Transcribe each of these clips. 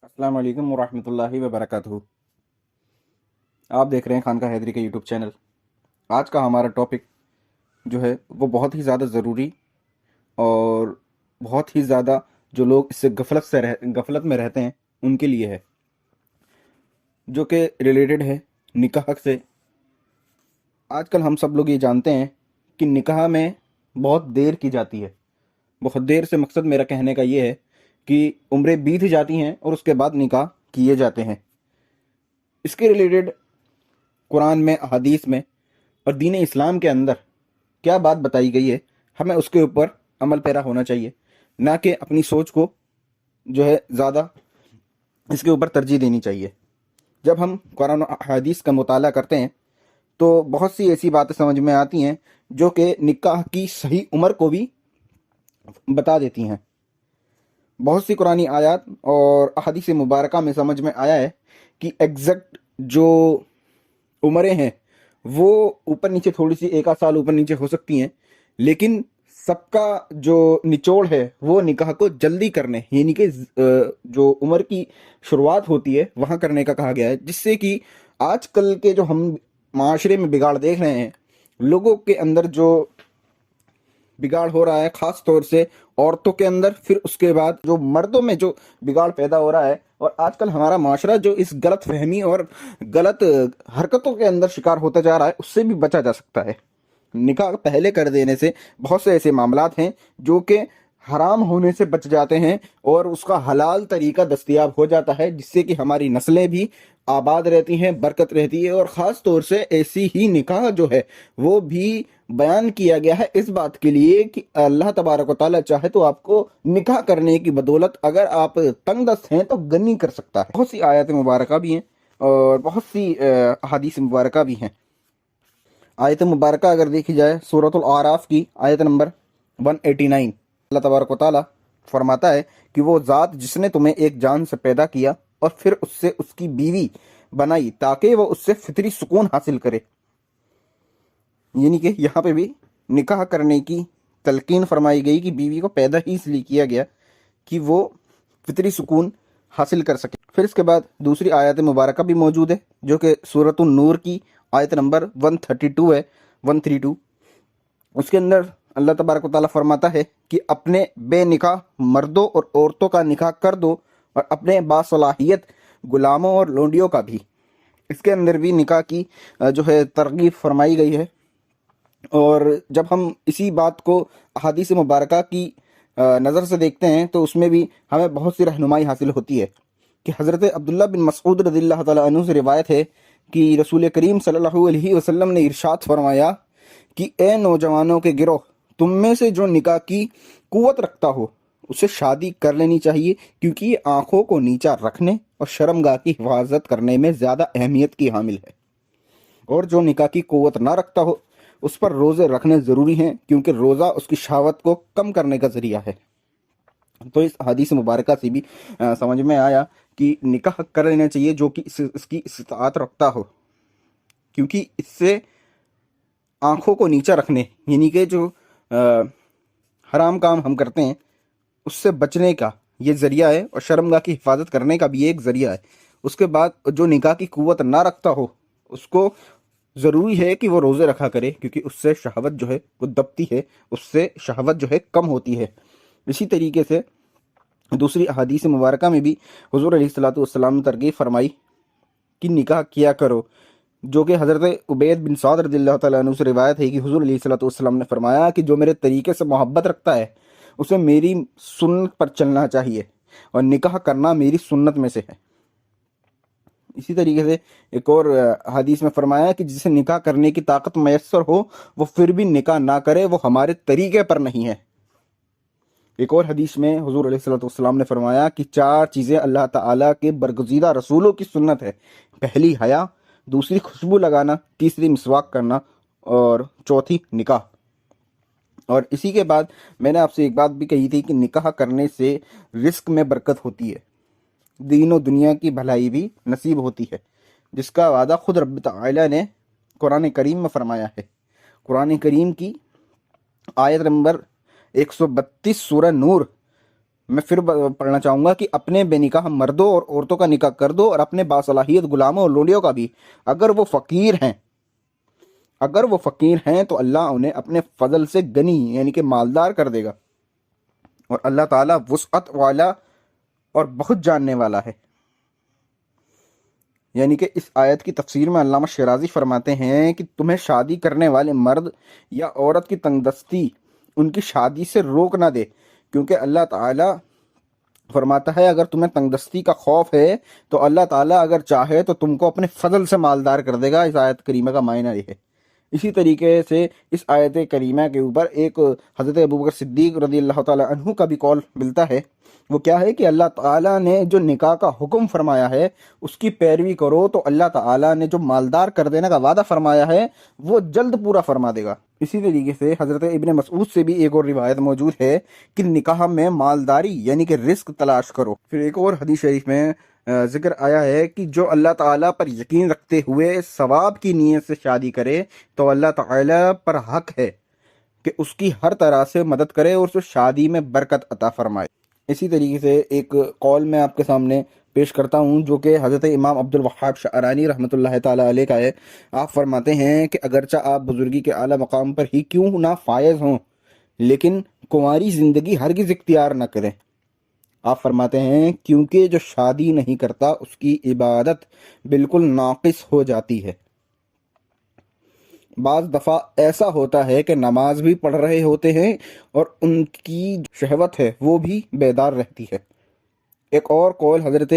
السلام علیکم ورحمۃ اللہ وبرکاتہ۔ آپ دیکھ رہے ہیں خانقاہ حیدری کا یوٹیوب چینل۔ آج کا ہمارا ٹاپک جو ہے وہ بہت ہی زیادہ ضروری اور بہت ہی زیادہ جو لوگ اس سے غفلت میں رہتے ہیں ان کے لیے ہے، جو کہ ریلیٹڈ ہے نکاح سے۔ آج کل ہم سب لوگ یہ جانتے ہیں کہ نکاح میں بہت دیر کی جاتی ہے۔ بہت دیر سے مقصد میرا کہنے کا یہ ہے کہ عمریں بیت جاتی ہیں اور اس کے بعد نکاح کیے جاتے ہیں۔ اس کے ریلیٹڈ قرآن میں، احادیث میں اور دین اسلام کے اندر کیا بات بتائی گئی ہے، ہمیں اس کے اوپر عمل پیرا ہونا چاہیے، نہ کہ اپنی سوچ کو جو ہے زیادہ اس کے اوپر ترجیح دینی چاہیے۔ جب ہم قرآن و احادیث کا مطالعہ کرتے ہیں تو بہت سی ایسی باتیں سمجھ میں آتی ہیں جو کہ نکاح کی صحیح عمر کو بھی بتا دیتی ہیں۔ بہت سی قرآنی آیات اور احادیث مبارکہ میں سمجھ میں آیا ہے کہ ایگزیکٹ جو عمریں ہیں وہ اوپر نیچے تھوڑی سی ایک آدھ سال اوپر نیچے ہو سکتی ہیں، لیکن سب کا جو نچوڑ ہے وہ نکاح کو جلدی کرنے، یعنی کہ جو عمر کی شروعات ہوتی ہے وہاں کرنے کا کہا گیا ہے، جس سے کہ آج کل کے جو ہم معاشرے میں بگاڑ دیکھ رہے ہیں، لوگوں کے اندر جو بگاڑ ہو رہا ہے، خاص طور سے عورتوں کے اندر، پھر اس کے بعد جو مردوں میں جو بگاڑ پیدا ہو رہا ہے، اور آج کل ہمارا معاشرہ جو اس غلط فہمی اور غلط حرکتوں کے اندر شکار ہوتا جا رہا ہے، اس سے بھی بچا جا سکتا ہے۔ نکاح پہلے کر دینے سے بہت سے ایسے معاملات ہیں جو کہ حرام ہونے سے بچ جاتے ہیں اور اس کا حلال طریقہ دستیاب ہو جاتا ہے، جس سے کہ ہماری نسلیں بھی آباد رہتی ہیں، برکت رہتی ہے۔ اور خاص طور سے ایسی ہی نکاح جو ہے وہ بھی بیان کیا گیا ہے اس بات کے لیے کہ اللہ تبارک و تعالیٰ چاہے تو آپ کو نکاح کرنے کی بدولت اگر آپ تنگ دست ہیں تو غنی کر سکتا ہے۔ بہت سی آیات مبارکہ بھی ہیں اور بہت سی احادیث مبارکہ بھی ہیں۔ آیت مبارکہ اگر دیکھی جائے سورۃ الاعراف کی آیت نمبر 189، اللہ تبارک و تعالیٰ فرماتا ہے کہ وہ ذات جس نے تمہیں ایک جان سے پیدا کیا اور پھر اس سے اس کی بیوی بنائی تاکہ وہ اس سے فطری سکون حاصل کرے۔ یعنی کہ یہاں پہ بھی نکاح کرنے کی تلقین فرمائی گئی کہ بیوی کو پیدا ہی اس لیے کیا گیا کہ وہ فطری سکون حاصل کر سکے۔ پھر اس کے بعد دوسری آیت مبارکہ بھی موجود ہے جو کہ سورۃ النور کی آیت نمبر 132 ہے، 132۔ اس کے اندر اللہ تبارک و تعالیٰ فرماتا ہے کہ اپنے بے نکاح مردوں اور عورتوں کا نکاح کر دو اور اپنے باصلاحیت غلاموں اور لونڈیوں کا بھی۔ اس کے اندر بھی نکاح کی جو ہے ترغیب فرمائی گئی ہے۔ اور جب ہم اسی بات کو احادیث مبارکہ کی نظر سے دیکھتے ہیں تو اس میں بھی ہمیں بہت سی رہنمائی حاصل ہوتی ہے کہ حضرت عبداللہ بن مسعود رضی اللہ تعالیٰ عنہ سے روایت ہے کہ رسول کریم صلی اللہ علیہ وسلم نے ارشاد فرمایا کہ اے نوجوانوں کے گروہ، تم میں سے جو نکاح کی قوت رکھتا ہو اسے شادی کر لینی چاہیے، کیونکہ یہ آنکھوں کو نیچا رکھنے اور شرمگاہ کی حفاظت کرنے میں زیادہ اہمیت کی حامل ہے، اور جو نکاح کی قوت نہ رکھتا ہو اس پر روزے رکھنے ضروری ہیں، کیونکہ روزہ اس کی شہوت کو کم کرنے کا ذریعہ ہے۔ تو اس حدیث مبارکہ سے بھی سمجھ میں آیا کہ نکاح کر لینا چاہیے جو کہ اس کی استطاعت رکھتا ہو، کیونکہ اس سے آنکھوں کو نیچا رکھنے، یعنی کہ جو حرام کام ہم کرتے ہیں اس سے بچنے کا یہ ذریعہ ہے، اور شرمگاہ کی حفاظت کرنے کا بھی ایک ذریعہ ہے۔ اس کے بعد جو نکاح کی قوت نہ رکھتا ہو اس کو ضروری ہے کہ وہ روزے رکھا کرے، کیونکہ اس سے شہوت جو ہے وہ دبتی ہے، اس سے شہوت جو ہے کم ہوتی ہے۔ اسی طریقے سے دوسری احادیث مبارکہ میں بھی حضور علیہ الصلوۃ والسلام نے ترغیب فرمائی کہ نکاح کیا کرو، جو کہ حضرت عبید بن سعد رضی اللہ تعالیٰ عنہ سے روایت ہے کہ حضور علیہ الصلوۃ والسلام نے فرمایا کہ جو میرے طریقے سے محبت رکھتا ہے اسے میری سنت پر چلنا چاہیے، اور نکاح کرنا میری سنت میں سے ہے۔ اسی طریقے سے ایک اور حدیث میں فرمایا کہ جسے نکاح کرنے کی طاقت میسر ہو وہ پھر بھی نکاح نہ کرے، وہ ہمارے طریقے پر نہیں ہے۔ ایک اور حدیث میں حضور علیہ الصلوۃ والسلام نے فرمایا کہ 4 چیزیں اللہ تعالیٰ کے برگزیدہ رسولوں کی سنت ہے: پہلی حیا، دوسری خوشبو لگانا، تیسری مسواک کرنا، اور چوتھی نکاح۔ اور اسی کے بعد میں نے آپ سے ایک بات بھی کہی تھی کہ نکاح کرنے سے رزق میں برکت ہوتی ہے، دین و دنیا کی بھلائی بھی نصیب ہوتی ہے، جس کا وعدہ خود رب تعالیٰ نے قرآن کریم میں فرمایا ہے۔ قرآن کریم کی آیت نمبر 132 سورہ نور میں پھر پڑھنا چاہوں گا کہ اپنے بے نکاح مردوں اور عورتوں کا نکاح کر دو، اور اپنے باصلاحیت غلاموں اور لونڈیوں کا بھی، اگر وہ فقیر ہیں تو اللہ انہیں اپنے فضل سے غنی یعنی کہ مالدار کر دے گا، اور اللہ تعالیٰ وسعت والا اور بہت جاننے والا ہے۔ یعنی کہ اس آیت کی تفسیر میں علامہ شیرازی فرماتے ہیں کہ تمہیں شادی کرنے والے مرد یا عورت کی تنگ دستی ان کی شادی سے روک نہ دے، کیونکہ اللہ تعالیٰ فرماتا ہے اگر تمہیں تنگ دستی کا خوف ہے تو اللہ تعالیٰ اگر چاہے تو تم کو اپنے فضل سے مالدار کر دے گا۔ اس آیت کریمہ کا معنی یہ ہے۔ اسی طریقے سے اس آیت کریمہ کے اوپر ایک حضرت ابوبکر صدیق رضی اللہ تعالیٰ عنہ کا بھی قول ملتا ہے۔ وہ کیا ہے کہ اللہ تعالیٰ نے جو نکاح کا حکم فرمایا ہے اس کی پیروی کرو تو اللہ تعالیٰ نے جو مالدار کر دینے کا وعدہ فرمایا ہے وہ جلد پورا فرما دے گا۔ اسی طریقے سے حضرت ابن مسعود سے بھی ایک اور روایت موجود ہے کہ نکاح میں مالداری یعنی کہ رزق تلاش کرو۔ پھر ایک اور حدیث شریف میں ذکر آیا ہے کہ جو اللہ تعالیٰ پر یقین رکھتے ہوئے ثواب کی نیت سے شادی کرے تو اللہ تعالیٰ پر حق ہے کہ اس کی ہر طرح سے مدد کرے اور اس شادی میں برکت عطا فرمائے۔ اسی طریقے سے ایک قول میں آپ کے سامنے پیش کرتا ہوں جو کہ حضرت امام عبد الوہاب شعرانی رحمۃ اللہ تعالیٰ علیہ کا ہے۔ آپ فرماتے ہیں کہ اگرچہ آپ بزرگی کے اعلیٰ مقام پر ہی کیوں نہ فائز ہوں لیکن کنواری زندگی ہرگز اختیار نہ کریں۔ آپ فرماتے ہیں کیونکہ جو شادی نہیں کرتا اس کی عبادت بالکل ناقص ہو جاتی ہے۔ بعض دفعہ ایسا ہوتا ہے کہ نماز بھی پڑھ رہے ہوتے ہیں اور ان کی شہوت ہے وہ بھی بیدار رہتی ہے۔ ایک اور قول حضرت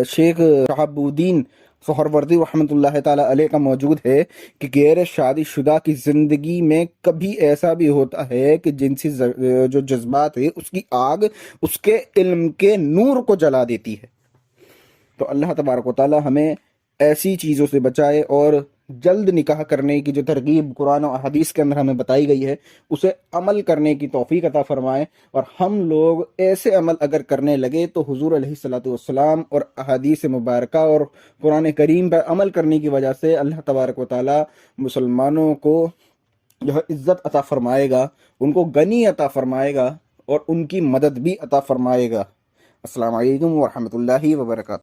شیخ شہاب الدین سہروردی رحمۃ اللہ تعالیٰ علیہ کا موجود ہے کہ غیر شادی شدہ کی زندگی میں کبھی ایسا بھی ہوتا ہے کہ جنسی جو جذبات ہے اس کی آگ اس کے علم کے نور کو جلا دیتی ہے۔ تو اللہ تبارک و تعالیٰ ہمیں ایسی چیزوں سے بچائے اور جلد نکاح کرنے کی جو ترغیب قرآن و حدیث کے اندر ہمیں بتائی گئی ہے اسے عمل کرنے کی توفیق عطا فرمائے، اور ہم لوگ ایسے عمل اگر کرنے لگے تو حضور علیہ الصلوۃ والسلام اور احادیث مبارکہ اور قرآن کریم پر عمل کرنے کی وجہ سے اللہ تبارک و تعالیٰ مسلمانوں کو جو ہے عزت عطا فرمائے گا، ان کو غنی عطا فرمائے گا اور ان کی مدد بھی عطا فرمائے گا۔ السلام علیکم ورحمۃ اللہ وبرکاتہ۔